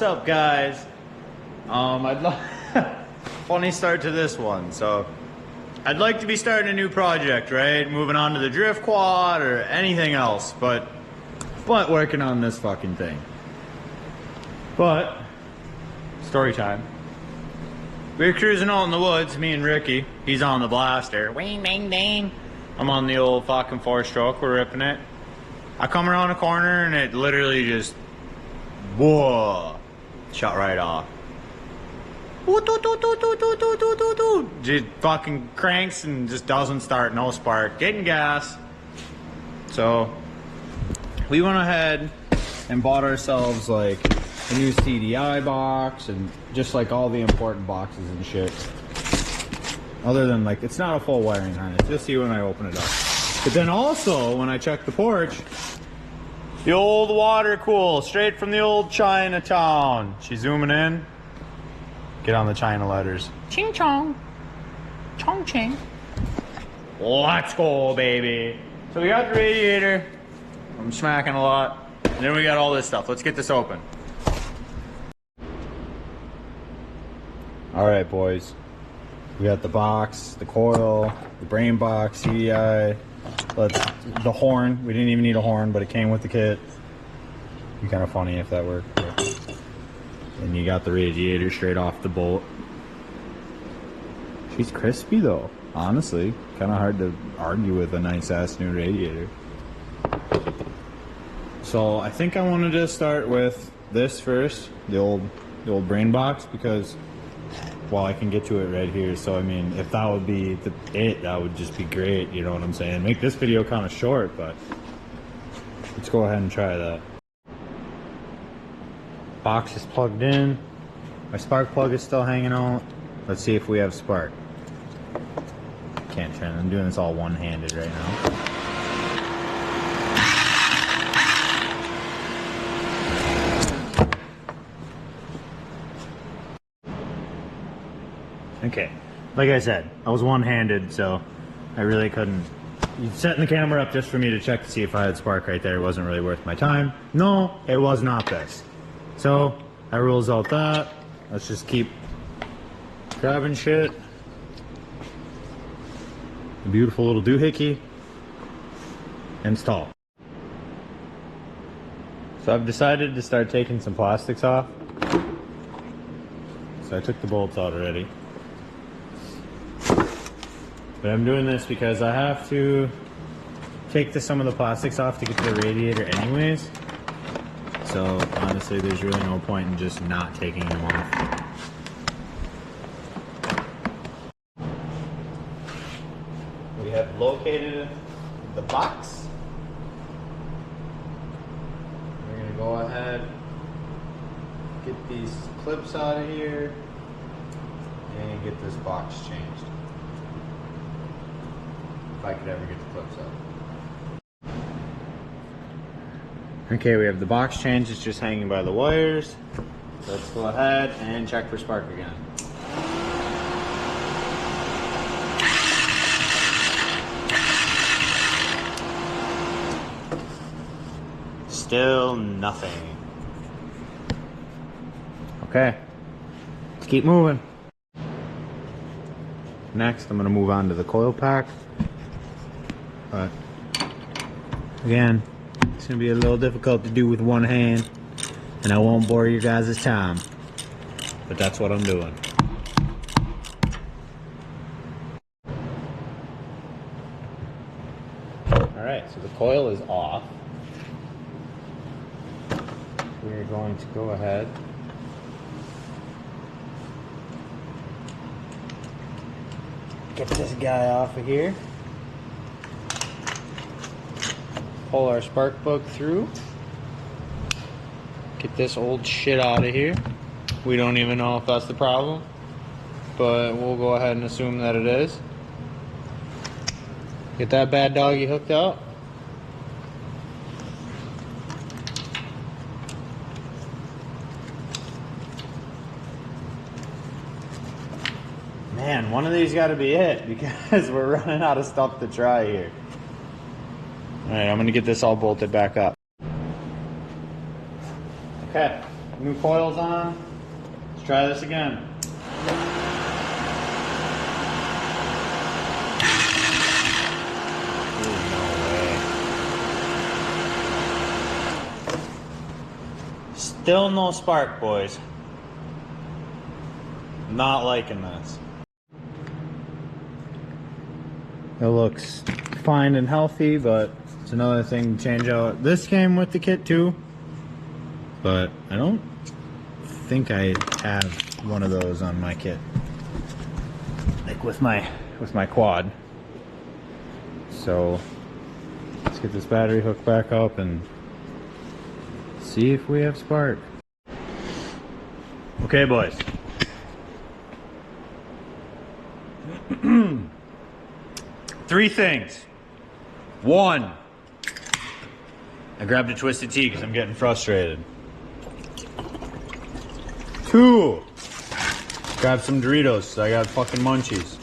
What's up, guys? Funny start to this one. So, I'd like to be starting a new project, right? Moving on to the drift quad or anything else, but working on this fucking thing. But story time. We were cruising out in the woods, me and Ricky. He's on the blaster. Wing, bang, bang. I'm on the old fucking 4-stroke. We're ripping it. I come around a corner and it literally just, whoa, shut right off. Just fucking cranks and just doesn't start, no spark. Getting gas. So we went ahead and bought ourselves like a new CDI box and just like all the important boxes and shit. Other than like, it's not a full wiring harness. You'll see when I open it up. But then also when I check the porch, the old water cool, straight from the old Chinatown. She's zooming in. Get on the China letters. Ching chong. Chong ching. Let's go, baby. So we got the radiator. I'm smacking a lot. And then we got all this stuff. Let's get this open. Alright, boys. We got the box, the coil, the brain box, CDI. The horn. We didn't even need a horn, but it came with the kit. Be kind of funny if that worked. But. And you got the radiator straight off the bolt. She's crispy though, honestly. Kind of hard to argue with a nice ass new radiator. So I think I wanted to start with this first, the old brain box, because well, I can get to it right here. So I mean, if that would be that would just be great. You know what I'm saying? Make this video kind of short, but let's go ahead and try that. Box is plugged in. My spark plug is still hanging out. Let's see if we have spark. Can't turn. I'm doing this all one-handed right now. Okay, like I said, I was one-handed, so I really couldn't. Setting the camera up just for me to check to see if I had spark right there wasn't really worth my time. No, it was not this. So that rules out that. Let's just keep grabbing shit. A beautiful little doohickey. Install. So I've decided to start taking some plastics off. So I took the bolts out already. But I'm doing this because I have to take some of the plastics off to get to the radiator anyways. So honestly, there's really no point in just not taking them off. We have located the box. We're gonna go ahead, get these clips out of here, and get this box changed. If I could ever get the clips out. Okay, we have the box change. It's just hanging by the wires. Let's go ahead and check for spark again. Still nothing. Okay, let's keep moving. Next, I'm gonna move on to the coil pack. But again, it's gonna be a little difficult to do with one hand, and I won't bore you guys' time, but that's what I'm doing. Alright, so the coil is off. We're going to go ahead get this guy off of here. Pull our spark plug through. Get this old shit out of here. We don't even know if that's the problem, but we'll go ahead and assume that it is. Get that bad doggy hooked up. Man, one of these got to be it because we're running out of stuff to try here. Alright, I'm going to get this all bolted back up. Okay, new coils on. Let's try this again. Still no spark, boys. Not liking this. It looks fine and healthy, but it's another thing to change out. This came with the kit too, but I don't think I have one of those on my kit. Like with my quad. So let's get this battery hooked back up and see if we have spark. Okay, boys. Three things. One, I grabbed a twisted tea because I'm getting frustrated. Two, grab some Doritos so I got fucking munchies.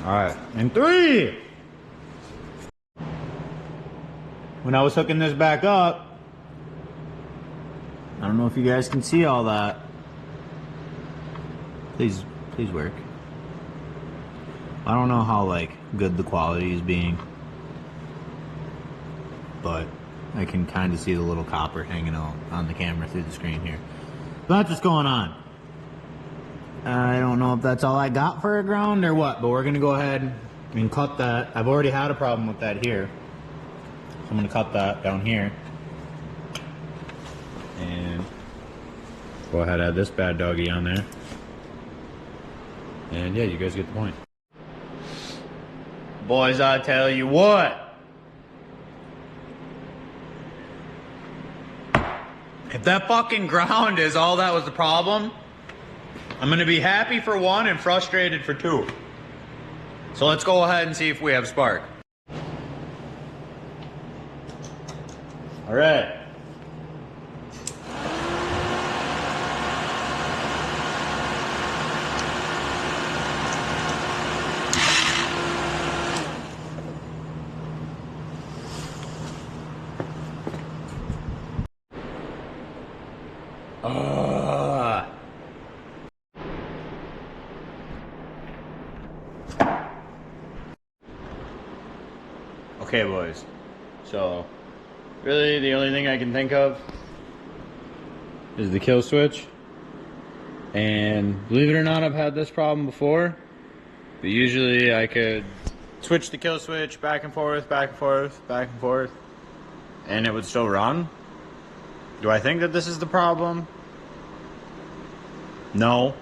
Alright, and three, when I was hooking this back up, I don't know if you guys can see all that. Please work. I don't know how like good the quality is being, but I can kind of see the little copper hanging out on the camera through the screen here. But that's what's going on. I don't know if that's all I got for a ground or what, but we're gonna go ahead and cut that. I've already had a problem with that here, so I'm gonna cut that down here and go ahead and add this bad doggy on there. And yeah, you guys get the point. Boys, I tell you what. If that fucking ground is all that was the problem, I'm gonna be happy for one and frustrated for two. So let's go ahead and see if we have spark. All right. Okay, boys. So, really, the only thing I can think of is the kill switch. And believe it or not, I've had this problem before. But usually I could switch the kill switch back and forth, back and forth, back and forth, and it would still run. Do I think that this is the problem? No.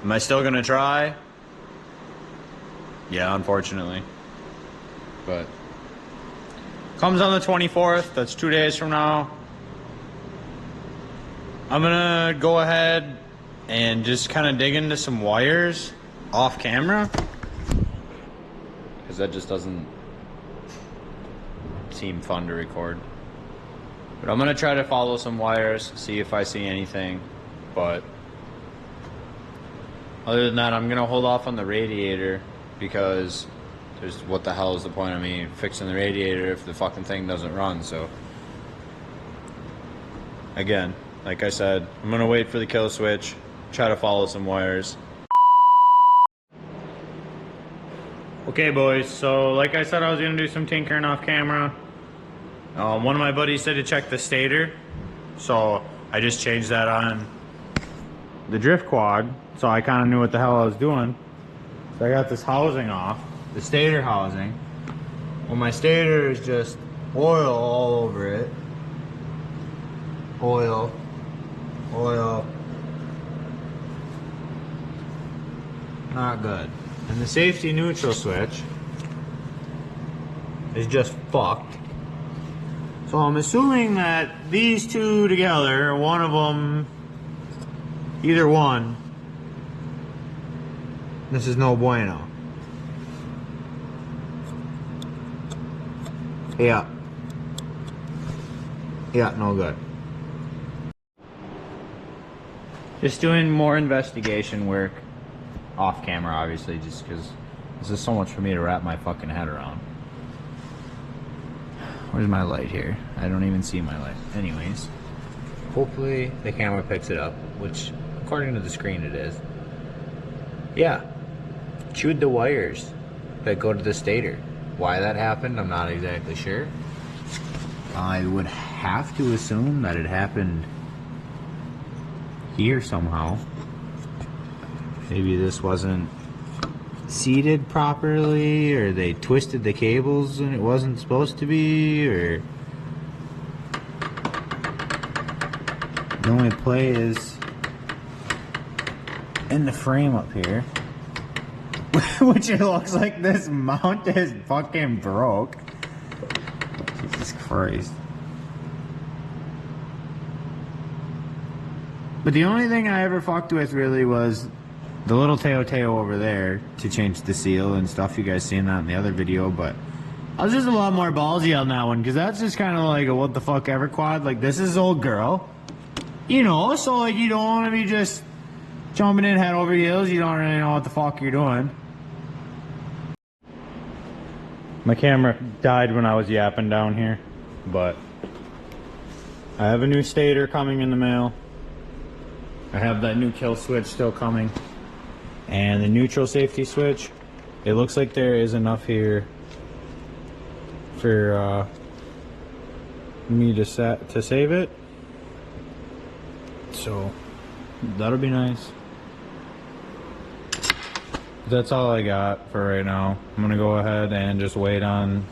Am I still gonna try? Yeah, unfortunately. But comes on the 24th, that's 2 days from now. I'm gonna go ahead and just kind of dig into some wires off camera, because that just doesn't seem fun to record. But I'm gonna try to follow some wires, see if I see anything. But other than that, I'm gonna hold off on the radiator, because what the hell is the point of me fixing the radiator if the fucking thing doesn't run? So again, like I said, I'm gonna wait for the kill switch, try to follow some wires. Okay, boys, so like I said, I was gonna do some tinkering off camera. One of my buddies said to check the stator, so I just changed that on the drift quad, so I kind of knew what the hell I was doing. So I got this housing off, the stator housing. Well, my stator is just oil all over it. Oil. Not good. And the safety neutral switch is just fucked. So I'm assuming that these two together, one of them, either one, this is no bueno. Yeah, no good. Just doing more investigation work off camera, obviously, just because this is so much for me to wrap my fucking head around. Where's my light here? I don't even see my light. Anyways, hopefully the camera picks it up, which according to the screen it is. Yeah, chewed the wires that go to the stator. Why that happened, I'm not exactly sure. I would have to assume that it happened here somehow. Maybe this wasn't seated properly, or they twisted the cables and it wasn't supposed to be, or the only play is in the frame up here. Which it looks like this mount is fucking broke. Jesus Christ. But the only thing I ever fucked with really was the little Tao Tao over there to change the seal and stuff. You guys seen that in the other video, but I was just a lot more ballsy on that one, because that's just kind of like a what the fuck ever quad. Like, this is old girl, you know, so like you don't want to be just jumping in head over heels. You don't really know what the fuck you're doing. My camera died when I was yapping down here, but I have a new stator coming in the mail. I have that new kill switch still coming, and the neutral safety switch. It looks like there is enough here for me to save it, so that'll be nice. That's all I got for right now. I'm gonna go ahead and just wait on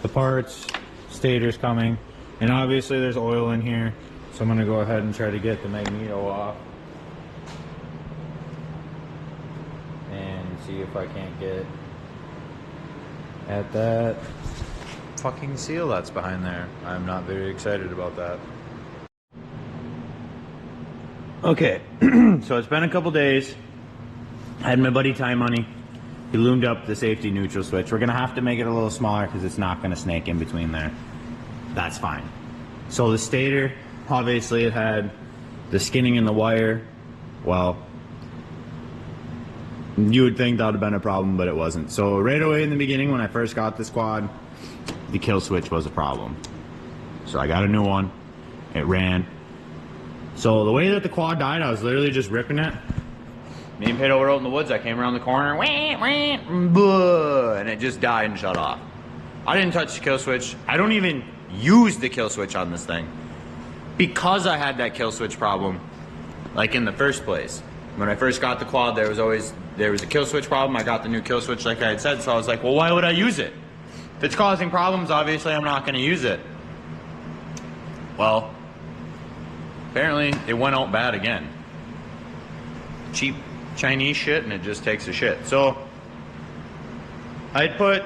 the parts. Stator's coming, and obviously there's oil in here, so I'm gonna go ahead and try to get the magneto off and see if I can't get at that fucking seal that's behind there. I'm not very excited about that. Okay, so it's been a couple days. I had my buddy Ty Money. He loomed up the safety neutral switch. We're gonna have to make it a little smaller because it's not gonna snake in between there. That's fine. So the stator, obviously it had the skinning in the wire. Well, you would think that would have been a problem, but it wasn't. So right away in the beginning when I first got this quad, the kill switch was a problem. So I got a new one. It ran. So the way that the quad died, I was literally just ripping it. Me and Pedro were out in the woods. I came around the corner, and it just died and shut off. I didn't touch the kill switch. I don't even use the kill switch on this thing, because I had that kill switch problem, like in the first place. When I first got the quad, there was a kill switch problem. I got the new kill switch, like I had said, so I was like, well, why would I use it? If it's causing problems, obviously I'm not going to use it. Well, apparently it went out bad again. Cheap Chinese shit, and it just takes a shit. So I put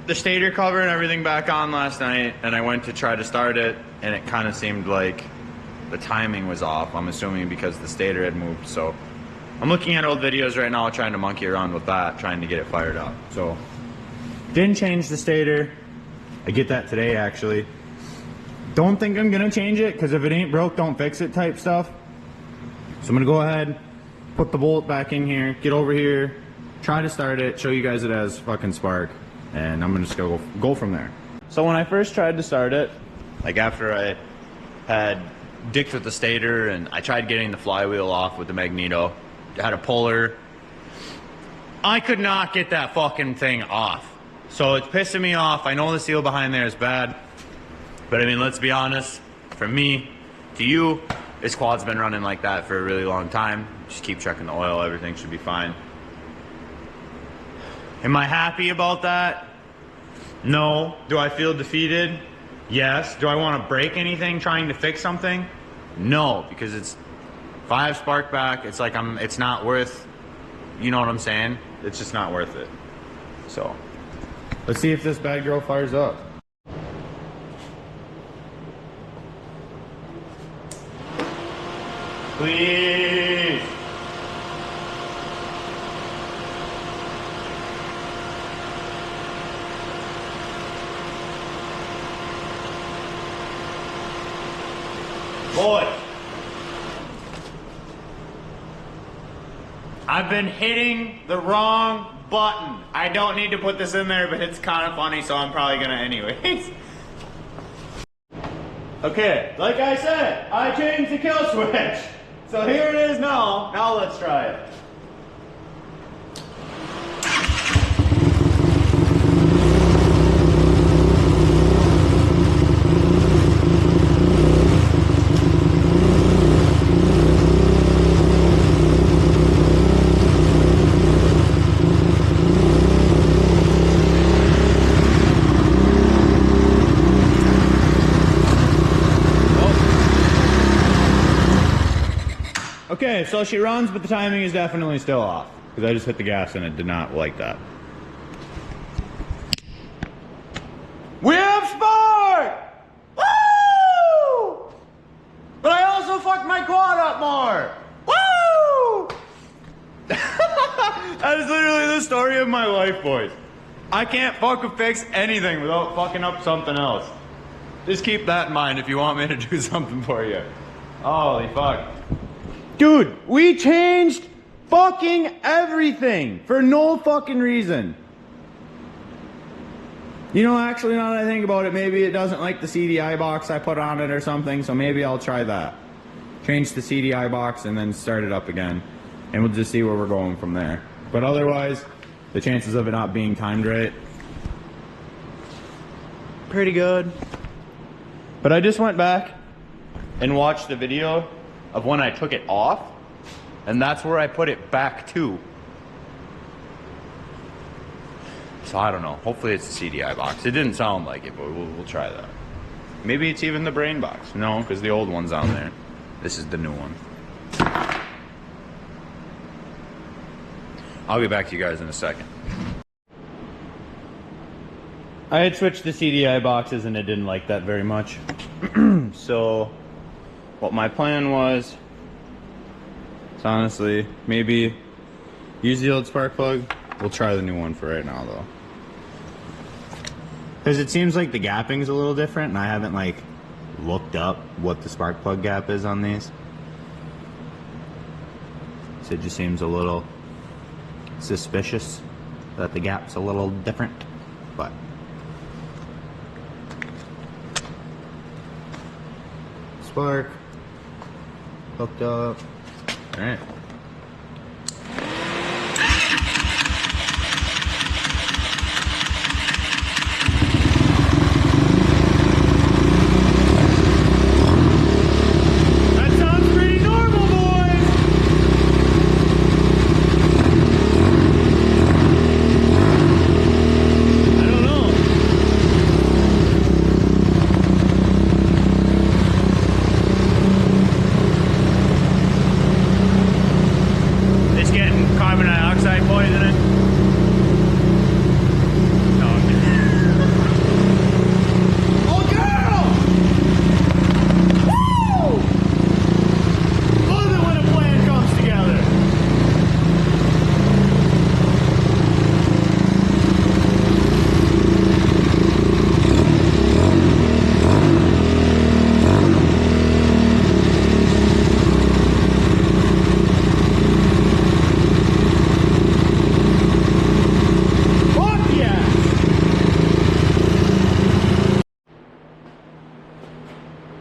the stator cover and everything back on last night, and I went to try to start it, and it kind of seemed like the timing was off. I'm assuming because the stator had moved. So I'm looking at old videos right now, trying to monkey around with that, trying to get it fired up. So didn't change the stator. I get that today, actually. Don't think I'm gonna change it, because if it ain't broke, don't fix it type stuff. So I'm gonna go ahead, put the bolt back in here, get over here, try to start it, show you guys it has fucking spark, and I'm gonna just go from there. So when I first tried to start it, like after I had dicked with the stator and I tried getting the flywheel off with the magneto, I had a puller, I could not get that fucking thing off. So it's pissing me off. I know the seal behind there is bad, but I mean, let's be honest, from me to you, this quad's been running like that for a really long time. Just keep checking the oil, everything should be fine. Am I happy about that? No. Do I feel defeated? Yes. Do I want to break anything trying to fix something? No, because it's 5 spark back. It's like it's not worth, you know what I'm saying? It's just not worth it. So let's see if this bad girl fires up. Please. Boy, I've been hitting the wrong button. I don't need to put this in there, but it's kind of funny, so I'm probably gonna anyways. Okay, like I said, I changed the kill switch. So here it is now. Now let's try it. Okay, so she runs, but the timing is definitely still off. Because I just hit the gas and it did not like that. We have spark! Woo! But I also fucked my quad up more! Woo! That is literally the story of my life, boys. I can't fucking fix anything without fucking up something else. Just keep that in mind if you want me to do something for you. Holy fuck. Dude, we changed fucking everything for no fucking reason. You know, actually, now that I think about it, maybe it doesn't like the CDI box I put on it or something, so maybe I'll try that. Change the CDI box and then start it up again. And we'll just see where we're going from there. But otherwise, the chances of it not being timed right, pretty good. But I just went back and watched the video of when I took it off, and that's where I put it back to. So I don't know. Hopefully it's the CDI box. It didn't sound like it, but we'll try that. Maybe it's even the brain box. No, because the old one's on there. This is the new one. I'll get back to you guys in a second. I had switched the CDI boxes and it didn't like that very much. So what my plan was is honestly maybe use the old spark plug. We'll try the new one for right now though. Because it seems like the gapping's a little different and I haven't like looked up what the spark plug gap is on these. So it just seems a little suspicious that the gap's a little different, but spark hooked up. All right.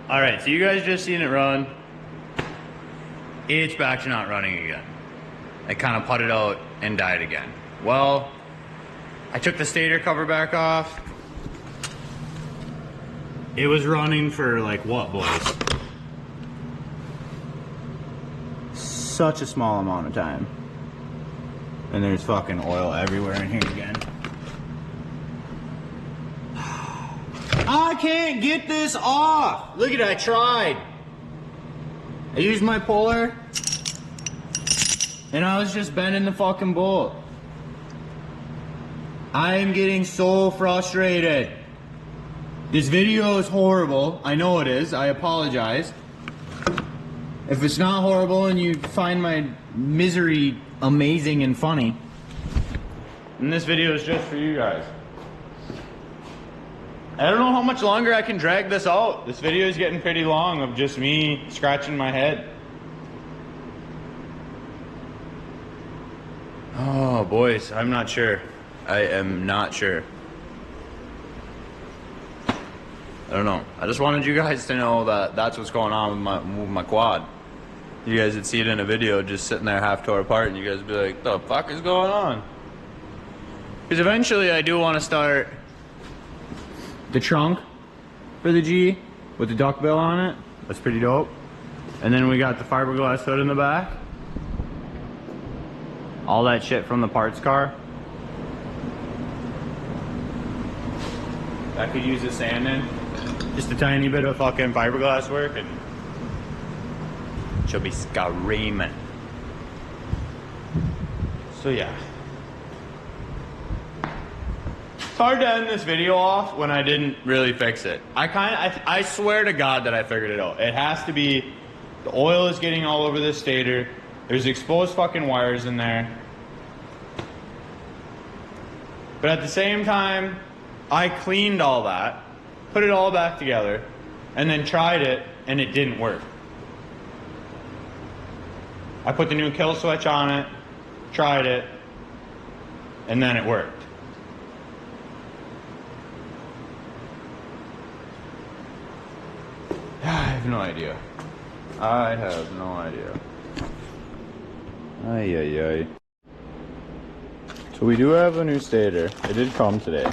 Alright, so you guys just seen it run. It's back to not running again. I kind of putted out and died again. Well, I took the stator cover back off. It was running for like what, boys? Such a small amount of time. And there's fucking oil everywhere in here again. I can't get this off. Look at it, I tried. I used my puller and I was just bending the fucking bolt. I am getting so frustrated. This video is horrible. I know it is. I apologize. If it's not horrible and you find my misery amazing and funny, then this video is just for you guys. I don't know how much longer I can drag this out. This video is getting pretty long of just me scratching my head. Oh, boys, I'm not sure. I am not sure. I don't know. I just wanted you guys to know that that's what's going on with my quad. You guys would see it in a video just sitting there half tore apart and you guys would be like, the fuck is going on? Because eventually I do want to start the trunk for the G with the duckbill on it. That's pretty dope. And then we got the fiberglass hood in the back. All that shit from the parts car. I could use the sand in. Just a tiny bit of fucking fiberglass work and she'll be screaming. So yeah. It's hard to end this video off when I didn't really fix it. I swear to God that I figured it out. It has to be, the oil is getting all over this stator. There's exposed fucking wires in there. But at the same time, I cleaned all that, put it all back together, and then tried it, and it didn't work. I put the new kill switch on it, tried it, and then it worked. I have no idea. I have no idea. Ay, ay, ay. So we do have a new stator. It did come today.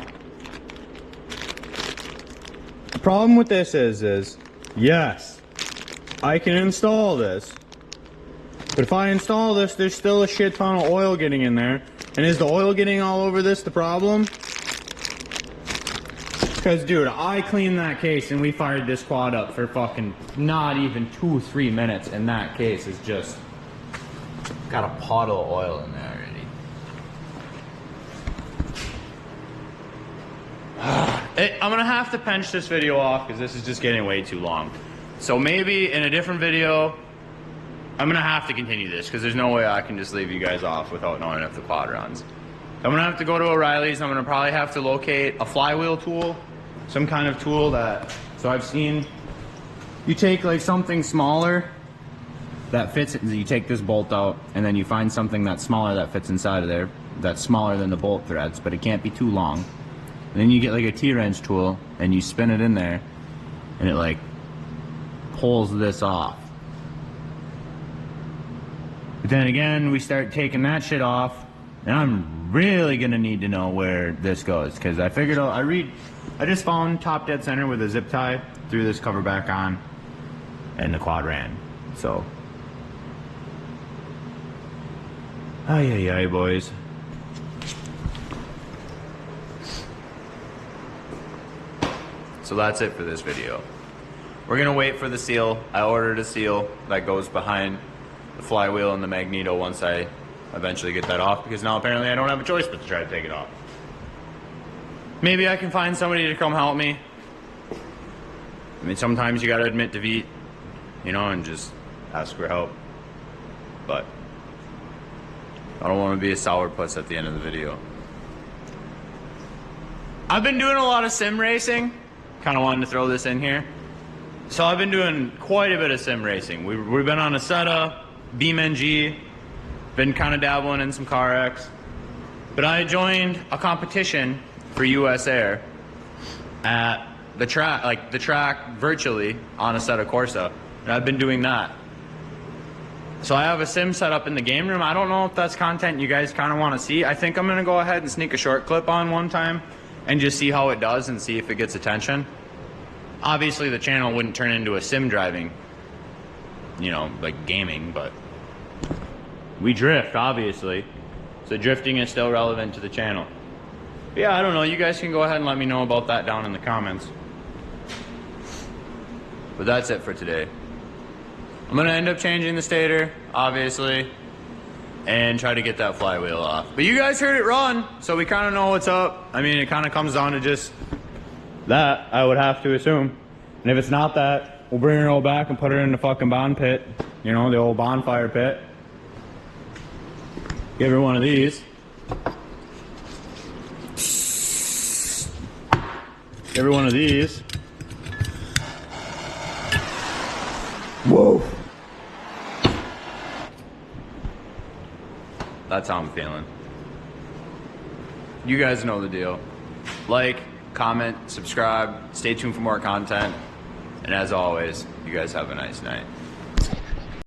The problem with this is, yes, I can install this. But if I install this, there's still a shit ton of oil getting in there. And is the oil getting all over this the problem? Because, dude, I cleaned that case and we fired this quad up for fucking not even 2-3 minutes, and that case is just got a puddle of oil in there already. I'm gonna have to pinch this video off because this is just getting way too long. So maybe in a different video, I'm gonna have to continue this because there's no way I can just leave you guys off without knowing if the quad runs. I'm gonna have to go to O'Reilly's. I'm gonna probably have to locate a flywheel tool, some kind of tool that, so I've seen, you take like something smaller that fits, you take this bolt out and then you find something that's smaller that fits inside of there, that's smaller than the bolt threads, but it can't be too long. And then you get like a T-wrench tool and you spin it in there and it like pulls this off. But then again, we start taking that shit off and I'm really gonna need to know where this goes because I figured out, I just found top dead center with a zip tie, threw this cover back on, and the quad ran. So, ay, ay, ay, boys. So that's it for this video. We're gonna wait for the seal. I ordered a seal that goes behind the flywheel and the magneto once I eventually get that off, because now apparently I don't have a choice but to try to take it off. Maybe I can find somebody to come help me. I mean, sometimes you gotta admit defeat, you know, and just ask for help. But I don't want to be a sourpuss at the end of the video. I've been doing a lot of sim racing. Kind of wanted to throw this in here. So I've been doing quite a bit of sim racing. We've been on Asetta, BeamNG, been kind of dabbling in some CarX. But I joined a competition for US Air at the track, like the track virtually on Assetto Corsa, and I've been doing that. So I have a sim set up in the game room. I don't know if that's content you guys kind of want to see. I think I'm gonna go ahead and sneak a short clip on one time and just see how it does and see if it gets attention. Obviously the channel wouldn't turn into a sim driving, you know, like gaming, but we drift, obviously. So drifting is still relevant to the channel. But yeah, I don't know. You guys can go ahead and let me know about that down in the comments. But that's it for today. I'm gonna end up changing the stator, obviously, and try to get that flywheel off. But you guys heard it run, so we kind of know what's up. I mean, it kind of comes down to just that, I would have to assume. And if it's not that, we'll bring her all back and put her in the fucking bond pit. You know, the old bonfire pit. Give her one of these. Give her one of these. Whoa. That's how I'm feeling. You guys know the deal. Like, comment, subscribe, stay tuned for more content. And as always, you guys have a nice night.